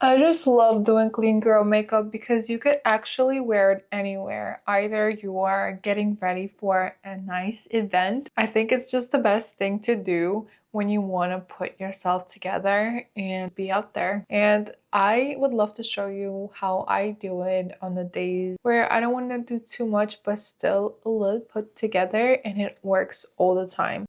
I just love doing clean girl makeup because you could actually wear it anywhere. Either you are getting ready for a nice event. I think it's just the best thing to do when you want to put yourself together and be out there. And I would love to show you how I do it on the days where I don't want to do too much but still look put together, and it works all the time.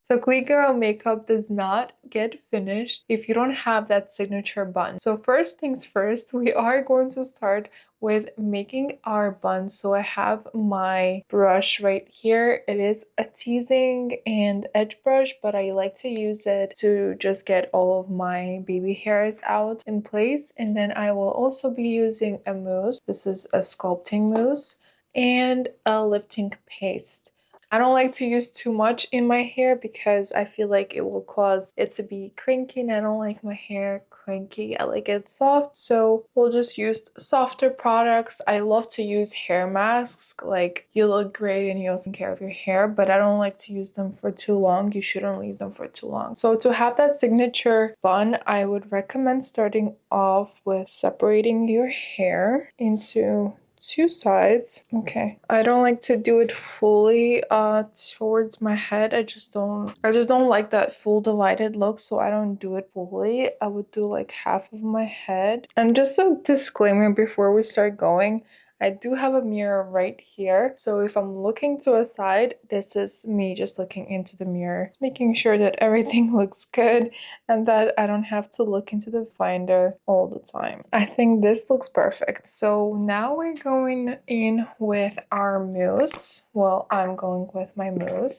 So clean girl makeup does not get finished if you don't have that signature bun. So first things first, we are going to start with making our bun. So I have my brush right here. It is a teasing and edge brush, but I like to use it to just get all of my baby hairs out in place. And then I will also be using a mousse. This is a sculpting mousse and a lifting paste. I don't like to use too much in my hair because I feel like it will cause it to be cranky, and I don't like my hair cranky. I like it soft, so we'll just use softer products. I love to use hair masks. Like, you look great and you're taking care of your hair, but I don't like to use them for too long. You shouldn't leave them for too long. So to have that signature bun, I would recommend starting off with separating your hair into two sides. Okay, I don't like to do it fully towards my head. I just don't like that full divided look, so I don't do it fully. I would do like half of my head. And just a disclaimer before we start going, I do have a mirror right here, so if I'm looking to a side, this is me just looking into the mirror, making sure that everything looks good and that I don't have to look into the finder all the time. I think this looks perfect. So now we're going in with our mousse. Well, I'm going with my mousse,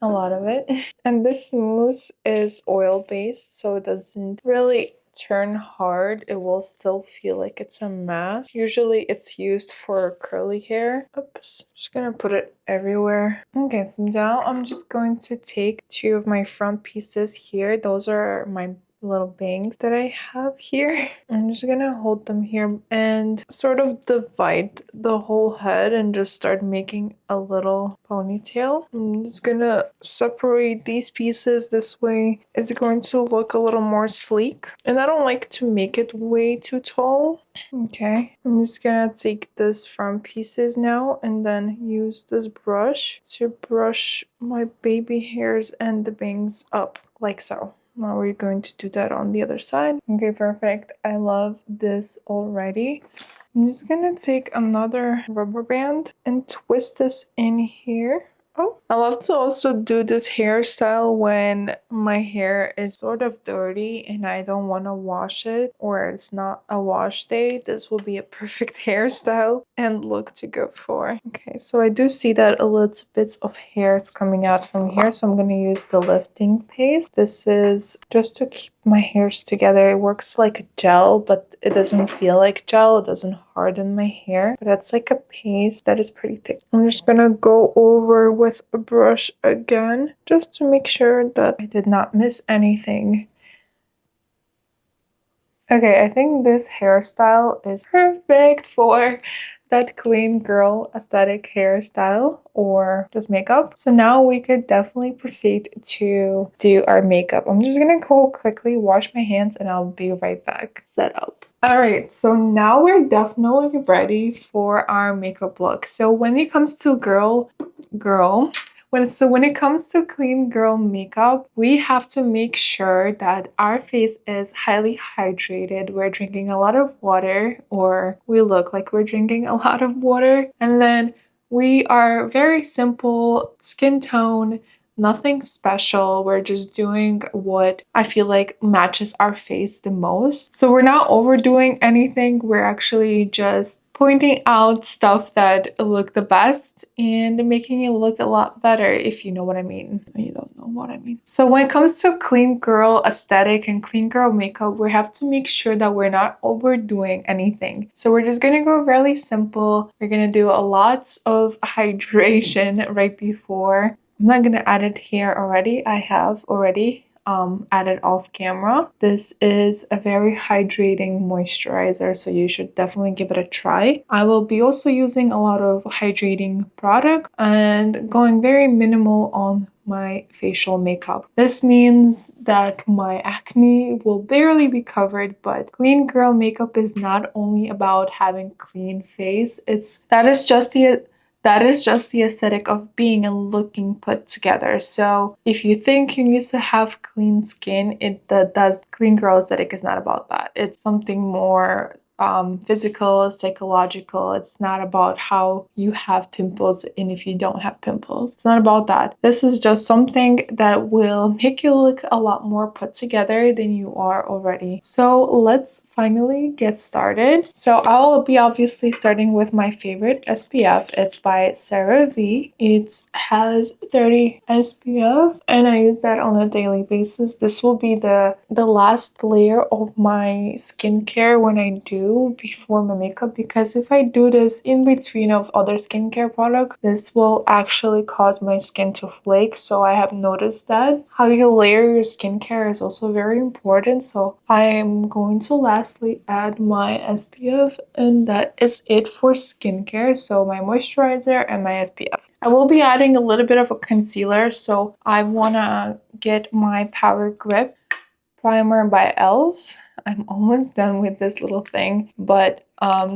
a lot of it. And this mousse is oil based, so it doesn't really turn hard. It will still feel like it's a mask. Usually it's used for curly hair. Oops, just gonna put it everywhere. Okay, so now I'm just going to take two of my front pieces here. Those are my little bangs that I have here. I'm just gonna hold them here and sort of divide the whole head and just start making a little ponytail. I'm just gonna separate these pieces this way. It's going to look a little more sleek, and I don't like to make it way too tall. Okay, I'm just gonna take this front pieces now and then use this brush to brush my baby hairs and the bangs up like so. Now we're going to do that on the other side. Okay, perfect. I love this already. I'm just gonna take another rubber band and twist this in here. Oh, I love to also do this hairstyle when my hair is sort of dirty and I don't want to wash it, or it's not a wash day. This will be a perfect hairstyle and look to go for. Okay, so I do see that a little bits of hair is coming out from here, so I'm going to use the lifting paste. This is just to keep my hairs together. It works like a gel, but it doesn't feel like gel. It doesn't harden my hair, but it's like a paste that is pretty thick. I'm just gonna go over with a brush again just to make sure that I did not miss anything. Okay, I think this hairstyle is perfect for that clean girl aesthetic hairstyle or just makeup. So now we could definitely proceed to do our makeup. I'm just gonna go quickly wash my hands and I'll be right back. Set up. All right, so now we're definitely ready for our makeup look. So when it comes to when it comes to clean girl makeup, we have to make sure that our face is highly hydrated. We're drinking a lot of water, or we look like we're drinking a lot of water. And then we are very simple skin tone, nothing special. We're just doing what I feel like matches our face the most. So we're not overdoing anything. We're actually just pointing out stuff that look the best and making it look a lot better, if you know what I mean. You don't know what I mean. So when it comes to clean girl aesthetic and clean girl makeup, we have to make sure that we're not overdoing anything. So we're just gonna go really simple. We're gonna do a lot of hydration right before. I'm not gonna add it here already. I have already added off camera. This is a very hydrating moisturizer, so you should definitely give it a try. I will be also using a lot of hydrating product and going very minimal on my facial makeup. This means that my acne will barely be covered, but clean girl makeup is not only about having clean face. That is just the aesthetic of being and looking put together. So if you think you need to have clean skin, clean girl aesthetic is not about that. It's something more physical, psychological. It's not about how you have pimples and if you don't have pimples. It's not about that. This is just something that will make you look a lot more put together than you are already. So let's finally get started. So I'll be obviously starting with my favorite SPF. It's by CeraVe. It has 30 SPF and I use that on a daily basis. This will be the last layer of my skincare when I do before my makeup, because if I do this in between of other skincare products, this will actually cause my skin to flake. So I have noticed that how you layer your skincare is also very important. So I am going to lastly add my SPF, and that is it for skincare. So my moisturizer and my SPF. I will be adding a little bit of a concealer, so I want to get my Power Grip primer by e.l.f. I'm almost done with this little thing, but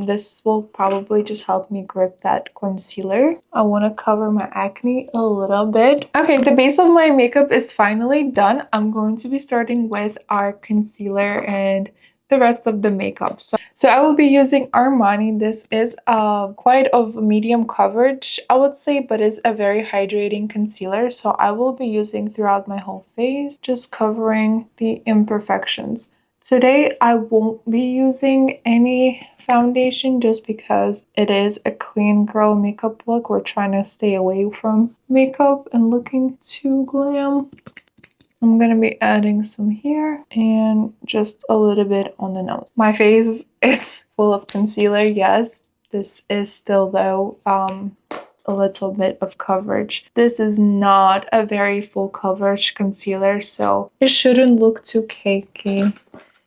this will probably just help me grip that concealer. I want to cover my acne a little bit. Okay, the base of my makeup is finally done. I'm going to be starting with our concealer and the rest of the makeup. So I will be using Armani. This is quite of medium coverage, I would say, but it's a very hydrating concealer. So I will be using throughout my whole face, just covering the imperfections. Today I won't be using any foundation just because it is a clean girl makeup look. We're trying to stay away from makeup and looking too glam. I'm gonna be adding some here and just a little bit on the nose. My face is full of concealer, yes. This is still though a little bit of coverage. This is not a very full coverage concealer, so it shouldn't look too cakey,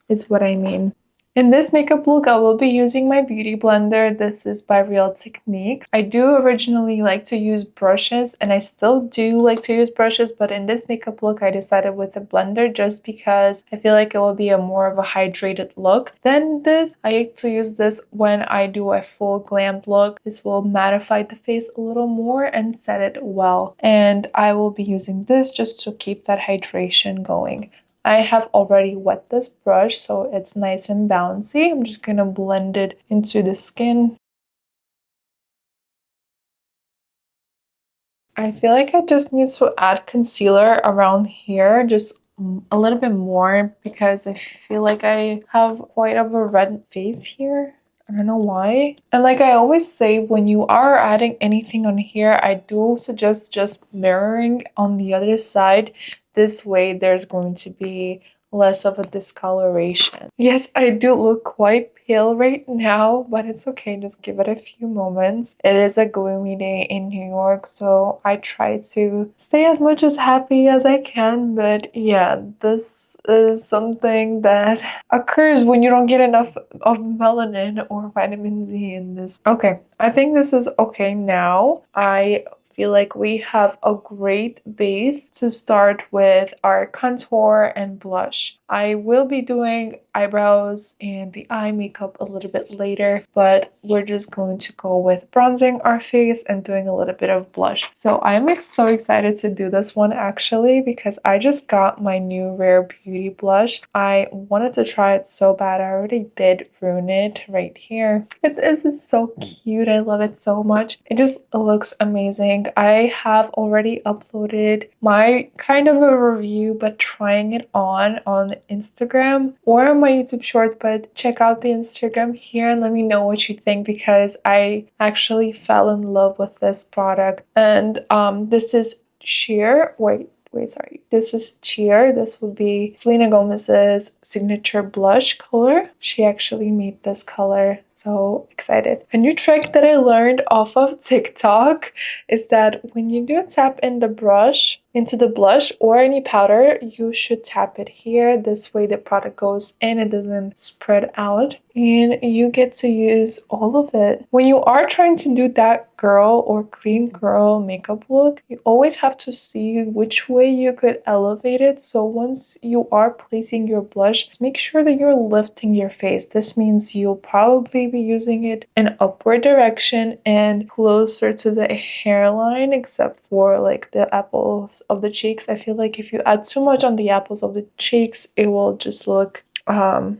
is what I mean. In this makeup look, I will be using my beauty blender. This is by Real Techniques. I do originally like to use brushes, and I still do like to use brushes, but in this makeup look, I decided with a blender just because I feel like it will be a more of a hydrated look than this. I like to use this when I do a full glam look. This will mattify the face a little more and set it well. And I will be using this just to keep that hydration going. I have already wet this brush, so it's nice and bouncy. I'm just gonna blend it into the skin. I feel like I just need to add concealer around here, just a little bit more, because I feel like I have quite of a red face here. I don't know why. And like I always say, when you are adding anything on here, I do suggest just mirroring on the other side. This way there's going to be less of a discoloration. Yes, I do look quite pale right now, but it's okay. Just give it a few moments. It is a gloomy day in New York, so I try to stay as much as happy as I can. But yeah, this is something that occurs when you don't get enough of melanin or vitamin Z in this. Okay, I think this is okay now. I feel like we have a great base to start with our contour and blush. I will be doing eyebrows and the eye makeup a little bit later, but we're just going to go with bronzing our face and doing a little bit of blush. So I'm so excited to do this one actually, because I just got my new Rare Beauty blush. I wanted to try it so bad. I already did ruin it right here. This is so cute. I love it so much. It just looks amazing. I have already uploaded my kind of a review, but trying it on Instagram or on my YouTube shorts, but check out the Instagram here and let me know what you think, because I actually fell in love with this product. And this is sheer. Sorry. This is Cheer. This would be Selena Gomez's signature blush color. She actually made this color. So excited. A new trick that I learned off of TikTok is that when you do tap in the brush, into the blush or any powder, you should tap it here. This way the product goes in, it doesn't spread out, and you get to use all of it. When you are trying to do that girl or clean girl makeup look, you always have to see which way you could elevate it. So once you are placing your blush, make sure that you're lifting your face. This means you'll probably be using it in upward direction and closer to the hairline, except for like the apples of the cheeks. I feel like if you add too much on the apples of the cheeks, it will just look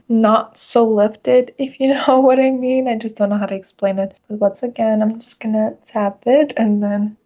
not so lifted, if you know what I mean. I just don't know how to explain it. But once again, I'm just gonna tap it, and then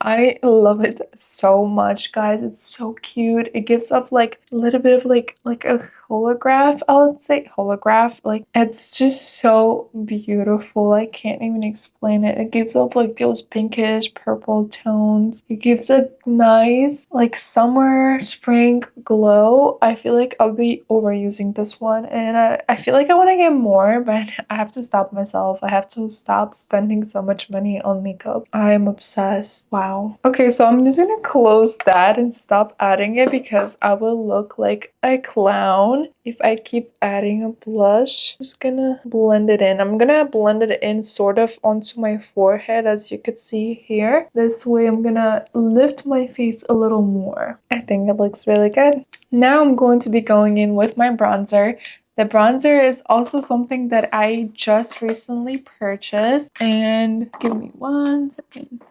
I love it so much, guys. It's so cute. It gives off like a little bit of like a holograph, I would say. Holograph. Like, it's just so beautiful. I can't even explain it. It gives off like those pinkish purple tones. It gives a nice like summer spring glow. I feel like I'll be overusing this one, and I feel like I want to get more, but I have to stop myself. I have to stop spending so much money on makeup. I'm obsessed. Wow. Okay, so I'm just gonna close that and stop adding it because I will look like a clown if I keep adding a blush. I'm just gonna blend it in. I'm gonna blend it in sort of onto my forehead, as you could see here. This way I'm gonna lift my face a little more. I think it looks really good. Now I'm going to be going in with my bronzer. The bronzer is also something that I just recently purchased, and give me 1 second.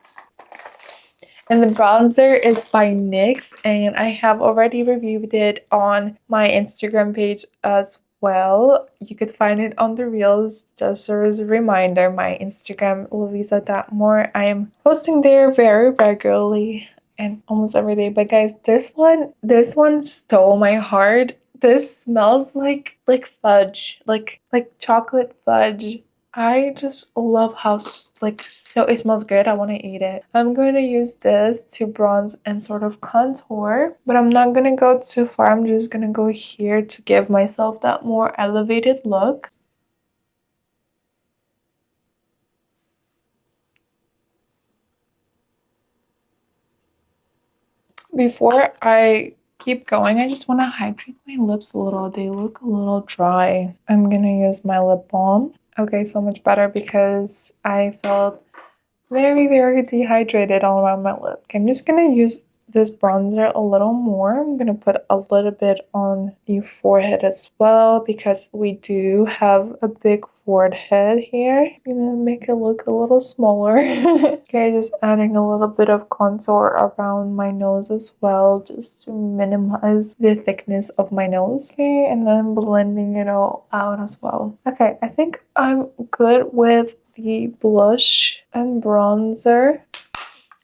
And the bronzer is by NYX, and I have already reviewed it on my Instagram page as well. You could find it on the Reels. Just as a reminder, my Instagram, Louisa Datmore. I am posting there very regularly and almost every day. But guys, this one stole my heart. This smells like fudge, like chocolate fudge. I just love how so it smells good. I want to eat it. I'm going to use this to bronze and sort of contour, but I'm not going to go too far. I'm just going to go here to give myself that more elevated look. Before I keep going, I just want to hydrate my lips a little. They look a little dry. I'm going to use my lip balm. Okay, so much better because I felt very, very dehydrated all around my lip. Okay, I'm just gonna use this bronzer a little more. I'm gonna put a little bit on the forehead as well because we do have a big forehead here. I'm gonna make it look a little smaller. Okay, just adding a little bit of contour around my nose as well, just to minimize the thickness of my nose. Okay, and then blending it all out as well. Okay, I think I'm good with the blush and bronzer.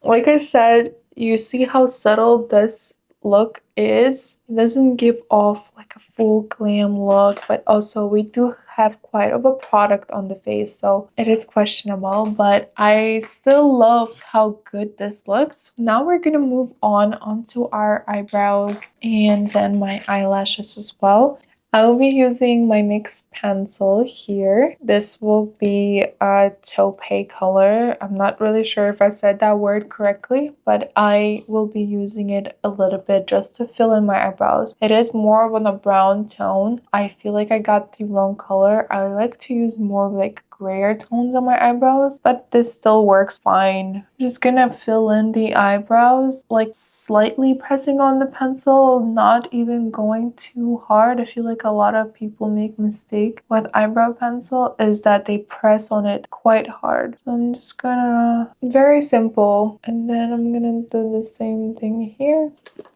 Like I said, you see how subtle this look is. It doesn't give off like a full glam look, but also we do have quite of a product on the face, so it is questionable, but I still love how good this looks. Now we're gonna move on onto our eyebrows and then my eyelashes as well. I will be using my NYX pencil here. This will be a taupe color. I'm not really sure if I said that word correctly, but I will be using it a little bit just to fill in my eyebrows. It is more of a brown tone. I feel like I got the wrong color. I like to use more like grayer tones on my eyebrows, but this still works fine. I'm just gonna fill in the eyebrows, like slightly pressing on the pencil, not even going too hard. I feel like a lot of people make mistake with eyebrow pencil is that they press on it quite hard. So I'm just gonna, very simple, and then I'm gonna do the same thing here.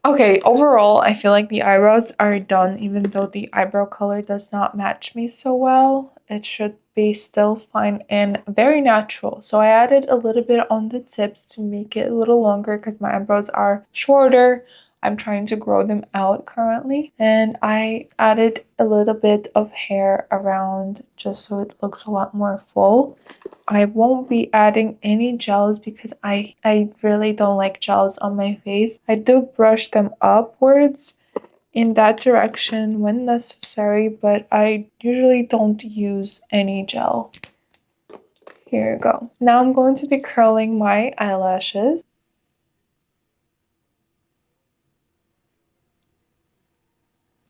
Okay, overall, I feel like the eyebrows are done, even though the eyebrow color does not match me so well. It should be still fine and very natural. So I added a little bit on the tips to make it a little longer because my eyebrows are shorter. I'm trying to grow them out currently. And I added a little bit of hair around just so it looks a lot more full. I won't be adding any gels because I really don't like gels on my face. I do brush them upwards in that direction when necessary, but I usually don't use any gel. Here you go. Now I'm going to be curling my eyelashes.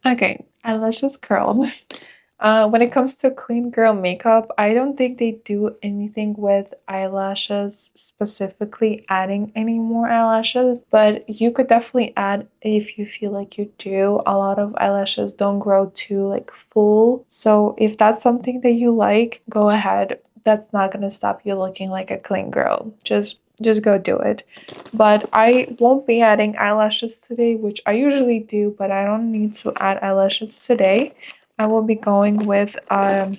Okay, eyelashes curled. When it comes to clean girl makeup, I don't think they do anything with eyelashes, specifically adding any more eyelashes, but you could definitely add if you feel like you do. A lot of eyelashes don't grow too like full. So if that's something that you like, go ahead. That's not gonna stop you looking like a clean girl. Just go do it. But I won't be adding eyelashes today, which I usually do, but I don't need to add eyelashes today. I will be going with I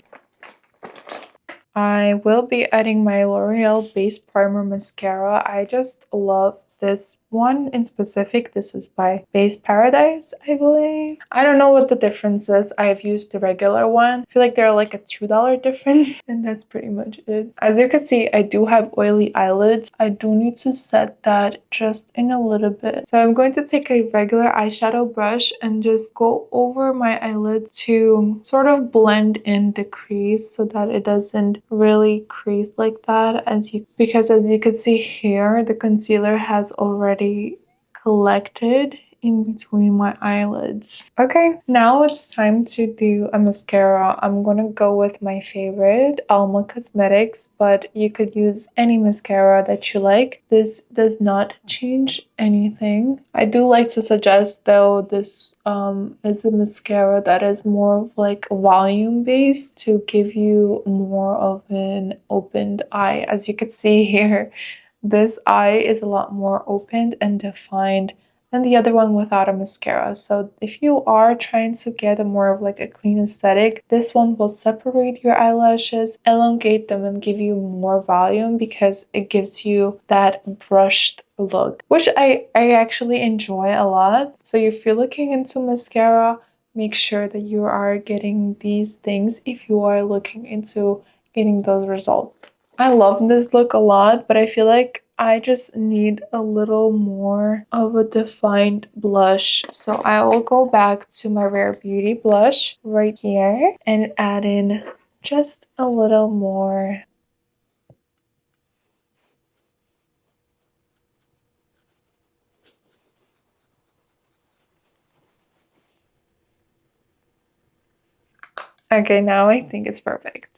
will be adding my L'Oreal Base Primer Mascara. I just love this one in specific. This is by Base Paradise, I believe. I don't know what the difference is. I have used the regular one. I feel like they're like a $2 difference, and that's pretty much it. As you can see, I do have oily eyelids. I do need to set that just in a little bit. So I'm going to take a regular eyeshadow brush and just go over my eyelid to sort of blend in the crease so that it doesn't really crease like that, because as you can see here, the concealer has already collected in between my eyelids. Okay, now it's time to do a mascara. I'm gonna go with my favorite, Alma Cosmetics, but you could use any mascara that you like. This does not change anything. I do like to suggest though this is a mascara that is more of like volume based to give you more of an opened eye. As you can see here, this eye is a lot more opened and defined than the other one without a mascara. So if you are trying to get a more of like a clean aesthetic, this one will separate your eyelashes, elongate them, and give you more volume because it gives you that brushed look, which I actually enjoy a lot. So if you're looking into mascara, make sure that you are getting these things if you are looking into getting those results. I love this look a lot, but I feel like I just need a little more of a defined blush. So I will go back to my Rare Beauty blush right here and add in just a little more. Okay, now I think it's perfect.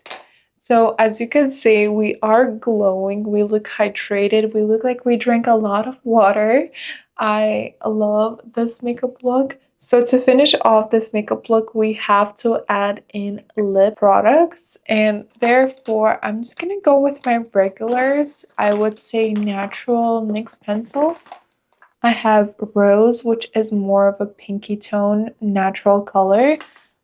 So as you can see, we are glowing, we look hydrated, we look like we drank a lot of water. I love this makeup look. So to finish off this makeup look, we have to add in lip products, and therefore I'm just gonna go with my regulars. I would say Natural NYX pencil. I have Rose, which is more of a pinky tone natural color.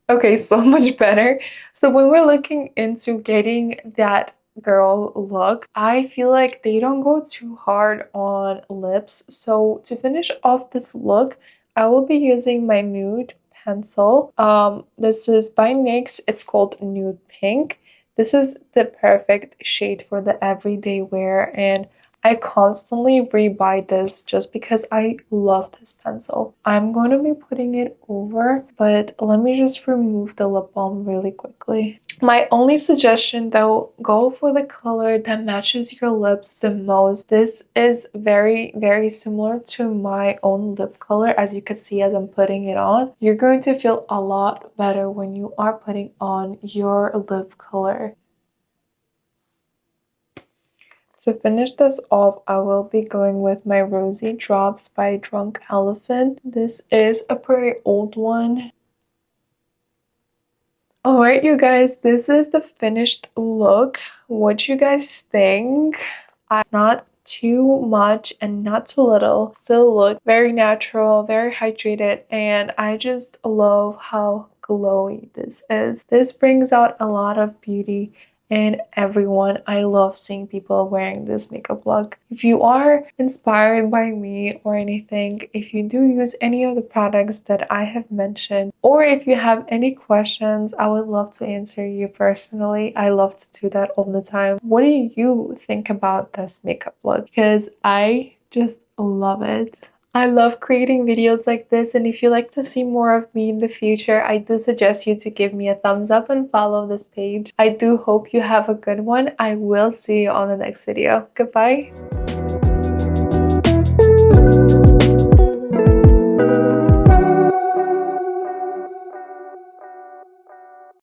Okay, so much better. So when we're looking into getting that girl look, I feel like they don't go too hard on lips. So to finish off this look, I will be using my nude pencil. This is by NYX. It's called Nude Pink. This is the perfect shade for the everyday wear, and I constantly rebuy this just because I love this pencil. I'm going to be putting it over, but let me just remove the lip balm really quickly. My only suggestion though, go for the color that matches your lips the most. This is very, very similar to my own lip color. As you can see as I'm putting it on, you're going to feel a lot better when you are putting on your lip color. To finish this off, I will be going with my Rosy Drops by Drunk Elephant. This is a pretty old one. Alright, you guys, this is the finished look. What you guys think? Not too much and not too little. Still look very natural, very hydrated, and I just love how glowy this is. This brings out a lot of beauty in everyone. I love seeing people wearing this makeup look. If you are inspired by me or anything, if you do use any of the products that I have mentioned, or if you have any questions, I would love to answer you personally. I love to do that all the time. What do you think about this makeup look? Because I just love it. I love creating videos like this, and if you like to see more of me in the future, I do suggest you to give me a thumbs up and follow this page. I do hope you have a good one. I will see you on the next video. Goodbye.